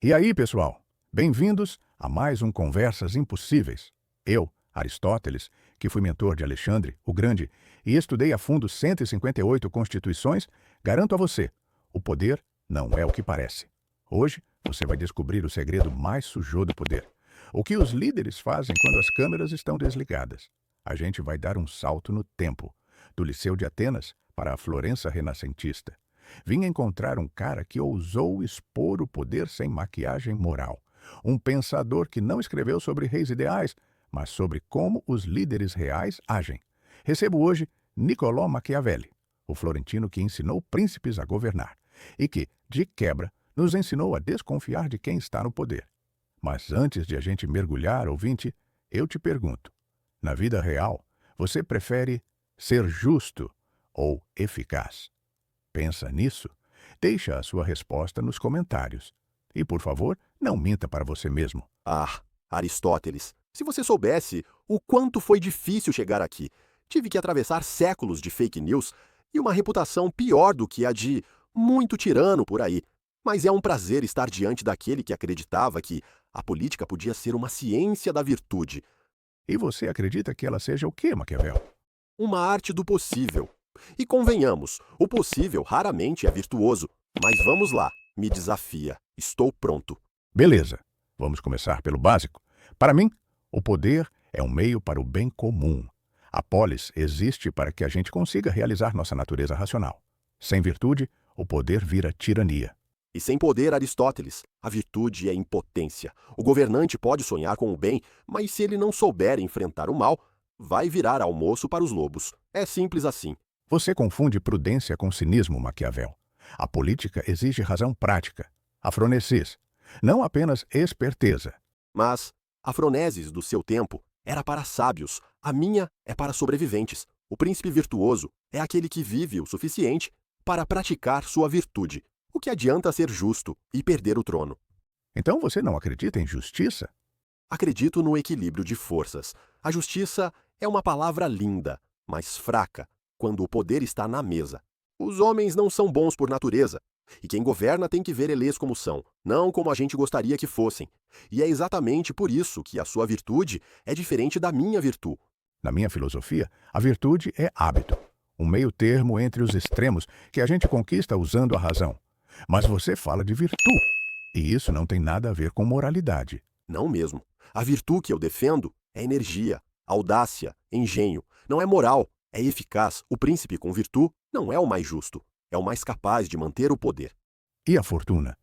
E aí, pessoal? Bem-vindos a mais um Conversas Impossíveis. Eu, Aristóteles, que fui mentor de Alexandre, o Grande, e estudei a fundo 158 constituições, garanto a você, o poder não é o que parece. Hoje, você vai descobrir o segredo mais sujo do poder. O que os líderes fazem quando as câmeras estão desligadas. A gente vai dar um salto no tempo, do Liceu de Atenas para a Florença renascentista. Vim encontrar um cara que ousou expor o poder sem maquiagem moral. Um pensador que não escreveu sobre reis ideais, mas sobre como os líderes reais agem. Recebo hoje Niccolò Machiavelli, o florentino que ensinou príncipes a governar e que, de quebra, nos ensinou a desconfiar de quem está no poder. Mas antes de a gente mergulhar, ouvinte, eu te pergunto, na vida real, você prefere ser justo ou eficaz? Pensa nisso? Deixa a sua resposta nos comentários. E, por favor, não minta para você mesmo. Ah, Aristóteles, se você soubesse o quanto foi difícil chegar aqui. Tive que atravessar séculos de fake news e uma reputação pior do que a de muito tirano por aí. Mas é um prazer estar diante daquele que acreditava que a política podia ser uma ciência da virtude, E você acredita que ela seja o quê, Maquiavel? uma arte do possível. E convenhamos, o possível raramente é virtuoso. Mas vamos lá, me desafia. Estou pronto. Beleza, vamos começar pelo básico. Para mim, o poder é um meio para o bem comum. A polis existe para que a gente consiga realizar nossa natureza racional. Sem virtude, o poder vira tirania. E sem poder, Aristóteles, a virtude é impotência. O governante pode sonhar com o bem, mas se ele não souber enfrentar o mal, vai virar almoço para os lobos. É simples assim. Você confunde prudência com cinismo, Maquiavel. A política exige razão prática, afronesis, não apenas esperteza. Mas a Froneses do seu tempo era para sábios, a minha é para sobreviventes. O príncipe virtuoso é aquele que vive o suficiente para praticar sua virtude. O que adianta ser justo e perder o trono? Então você não acredita em justiça? Acredito no equilíbrio de forças. A justiça é uma palavra linda, mas fraca quando o poder está na mesa. Os homens não são bons por natureza. E quem governa tem que ver eles como são, não como a gente gostaria que fossem. E é exatamente por isso que a sua virtude é diferente da minha virtude. Na minha filosofia, a virtude é hábito, um meio termo entre os extremos que a gente conquista usando a razão. Mas você fala de virtude, e isso não tem nada a ver com moralidade. Não mesmo. A virtude que eu defendo é energia, audácia, engenho. Não é moral, é eficaz. O príncipe com virtude não é o mais justo, é o mais capaz de manter o poder. E a fortuna?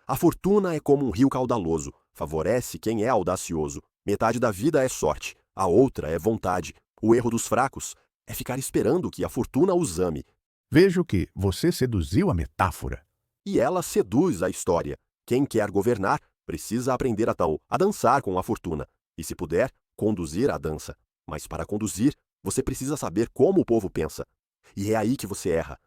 A fortuna é como um rio caudaloso, favorece quem é audacioso. Metade da vida é sorte, a outra é vontade. O erro dos fracos é ficar esperando que a fortuna os ame. Vejo que você seduziu a metáfora. E ela seduz a história. Quem quer governar precisa aprender a dançar com a fortuna. E, se puder, conduzir a dança. Mas para conduzir, você precisa saber como o povo pensa. E é aí que você erra.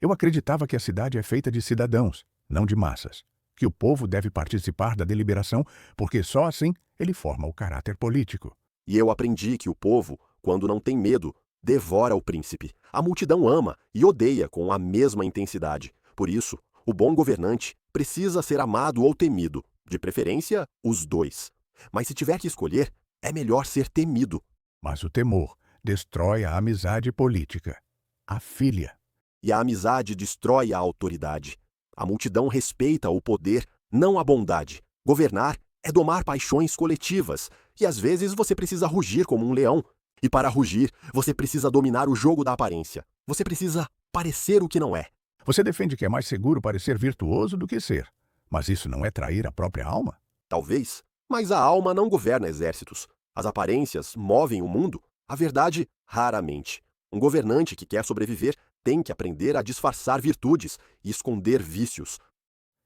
Eu acreditava que a cidade é feita de cidadãos, não de massas. Que o povo deve participar da deliberação, porque só assim ele forma o caráter político. E eu aprendi que o povo, quando não tem medo, devora o príncipe. A multidão ama e odeia com a mesma intensidade. Por isso, o bom governante precisa ser amado ou temido, de preferência, os dois. Mas se tiver que escolher, é melhor ser temido. Mas o temor destrói a amizade política. A filha. E a amizade destrói a autoridade. A multidão respeita o poder, não a bondade. Governar é domar paixões coletivas, e às vezes você precisa rugir como um leão. E para rugir, você precisa dominar o jogo da aparência. Você precisa parecer o que não é. Você defende que é mais seguro parecer virtuoso do que ser. Mas isso não é trair a própria alma? Talvez, mas a alma não governa exércitos. As aparências movem o mundo, a verdade, raramente. Um governante que quer sobreviver tem que aprender a disfarçar virtudes e esconder vícios.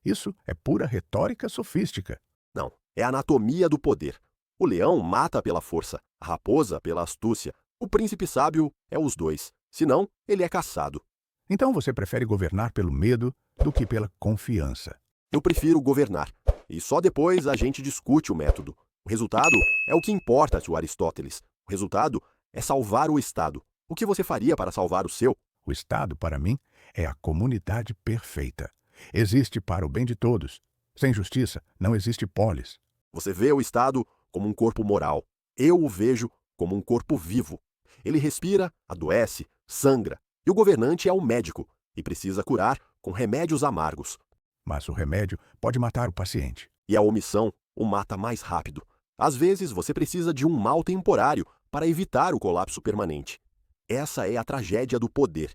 Isso é pura retórica sofística. Não, é a anatomia do poder. O leão mata pela força, a raposa pela astúcia. O príncipe sábio é os dois. Senão, ele é caçado. Então você prefere governar pelo medo do que pela confiança. Eu prefiro governar. E só depois a gente discute o método. O resultado é o que importa, Sr. Aristóteles. O resultado é salvar o Estado. O que você faria para salvar o seu? O Estado, para mim, é a comunidade perfeita. Existe para o bem de todos. Sem justiça, não existe polis. Você vê o Estado como um corpo moral. Eu o vejo como um corpo vivo. Ele respira, adoece, sangra. E o governante é um médico e precisa curar com remédios amargos. Mas o remédio pode matar o paciente. E a omissão o mata mais rápido. Às vezes, você precisa de um mal temporário para evitar o colapso permanente. Essa é a tragédia do poder.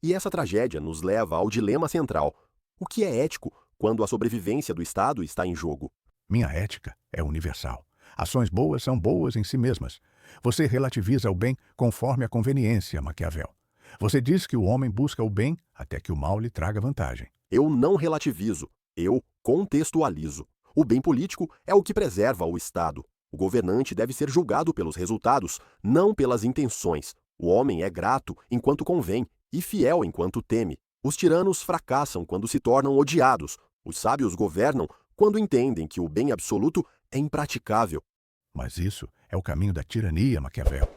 E essa tragédia nos leva ao dilema central. O que é ético quando a sobrevivência do Estado está em jogo? Minha ética é universal. Ações boas são boas em si mesmas. Você relativiza o bem conforme a conveniência, Maquiavel. Você diz que o homem busca o bem até que o mal lhe traga vantagem. Eu não relativizo, eu contextualizo. O bem político é o que preserva o Estado. O governante deve ser julgado pelos resultados, não pelas intenções. O homem é grato enquanto convém e fiel enquanto teme. Os tiranos fracassam quando se tornam odiados. Os sábios governam quando entendem que o bem absoluto é impraticável. Mas isso é o caminho da tirania, Maquiavel.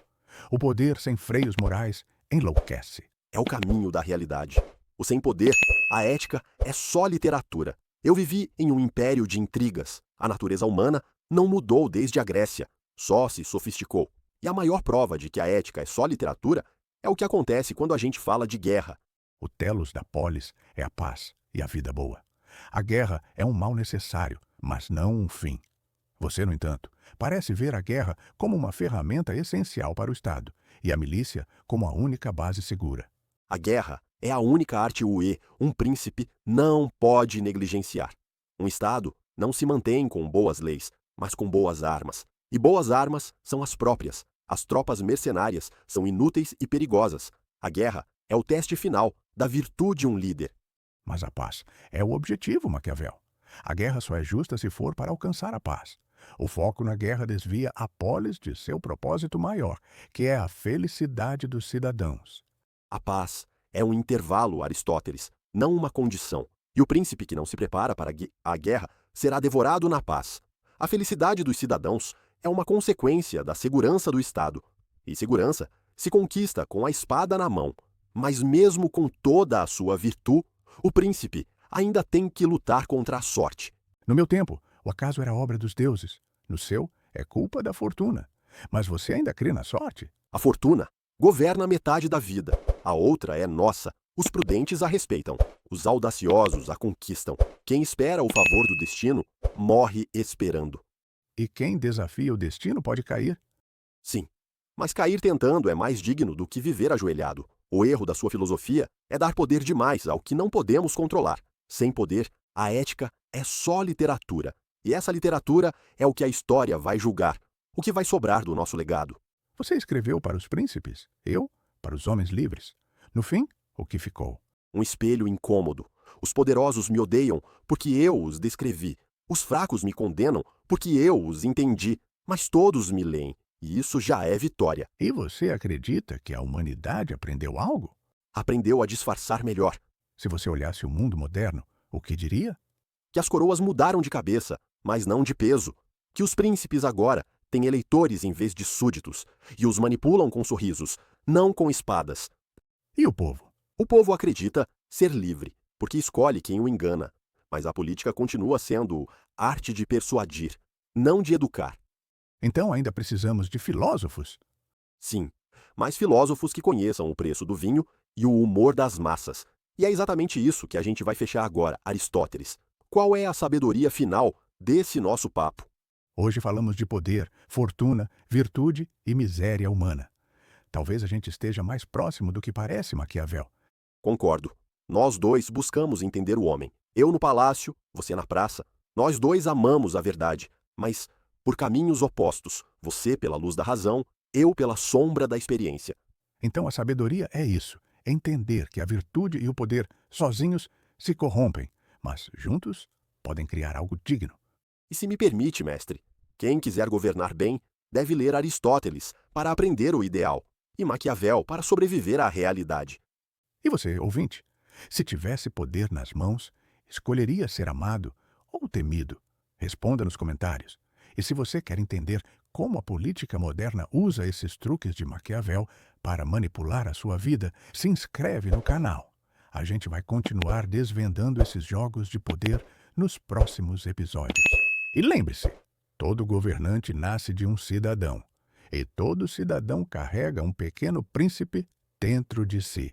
O poder sem freios morais enlouquece. É o caminho da realidade. O sem poder, a ética, é só literatura. Eu vivi em um império de intrigas. A natureza humana não mudou desde a Grécia, só se sofisticou. E a maior prova de que a ética é só literatura é o que acontece quando a gente fala de guerra. O telos da polis é a paz e a vida boa. A guerra é um mal necessário, mas não um fim. Você, no entanto, parece ver a guerra como uma ferramenta essencial para o Estado e a milícia como a única base segura. A guerra é a única arte UE um príncipe não pode negligenciar. Um Estado não se mantém com boas leis, mas com boas armas. E boas armas são as próprias. As tropas mercenárias são inúteis e perigosas. A guerra é o teste final da virtude de um líder. Mas a paz é o objetivo, Maquiavel. A guerra só é justa se for para alcançar a paz. O foco na guerra desvia a polis de seu propósito maior, que é a felicidade dos cidadãos. A paz é um intervalo, Aristóteles, não uma condição. E o príncipe que não se prepara para a guerra será devorado na paz. A felicidade dos cidadãos é uma consequência da segurança do Estado. E segurança se conquista com a espada na mão. Mas mesmo com toda a sua virtude, o príncipe ainda tem que lutar contra a sorte. No meu tempo, o acaso era obra dos deuses. No seu, é culpa da fortuna. Mas você ainda crê na sorte? A fortuna governa metade da vida. A outra é nossa. Os prudentes a respeitam. Os audaciosos a conquistam. Quem espera o favor do destino, morre esperando. E quem desafia o destino pode cair? Sim, mas cair tentando é mais digno do que viver ajoelhado. O erro da sua filosofia é dar poder demais ao que não podemos controlar. Sem poder, a ética é só literatura. E essa literatura é o que a história vai julgar. O que vai sobrar do nosso legado. Você escreveu para os príncipes, eu para os homens livres. No fim, o que ficou? Um espelho incômodo. Os poderosos me odeiam porque eu os descrevi. Os fracos me condenam porque eu os entendi. Mas todos me leem. E isso já é vitória. E você acredita que a humanidade aprendeu algo? Aprendeu a disfarçar melhor. Se você olhasse o mundo moderno, o que diria? Que as coroas mudaram de cabeça, mas não de peso. Que os príncipes agora têm eleitores em vez de súditos. E os manipulam com sorrisos, não com espadas. E o povo? O povo acredita ser livre, porque escolhe quem o engana. Mas a política continua sendo arte de persuadir, não de educar. Então ainda precisamos de filósofos? Sim, mas filósofos que conheçam o preço do vinho e o humor das massas. E é exatamente isso que a gente vai fechar agora, Aristóteles. Qual é a sabedoria final desse nosso papo? Hoje falamos de poder, fortuna, virtude e miséria humana. Talvez a gente esteja mais próximo do que parece, Maquiavel. Concordo. Nós dois buscamos entender o homem. Eu no palácio, você na praça. Nós dois amamos a verdade, mas por caminhos opostos. Você pela luz da razão, eu pela sombra da experiência. Então a sabedoria é isso, entender que a virtude e o poder sozinhos se corrompem, mas juntos podem criar algo digno. E se me permite, mestre, quem quiser governar bem deve ler Aristóteles para aprender o ideal e Maquiavel para sobreviver à realidade. E você, ouvinte, se tivesse poder nas mãos, escolheria ser amado ou temido? Responda nos comentários. E se você quer entender como a política moderna usa esses truques de Maquiavel para manipular a sua vida, se inscreve no canal. A gente vai continuar desvendando esses jogos de poder nos próximos episódios. E lembre-se, todo governante nasce de um cidadão, e todo cidadão carrega um pequeno príncipe dentro de si.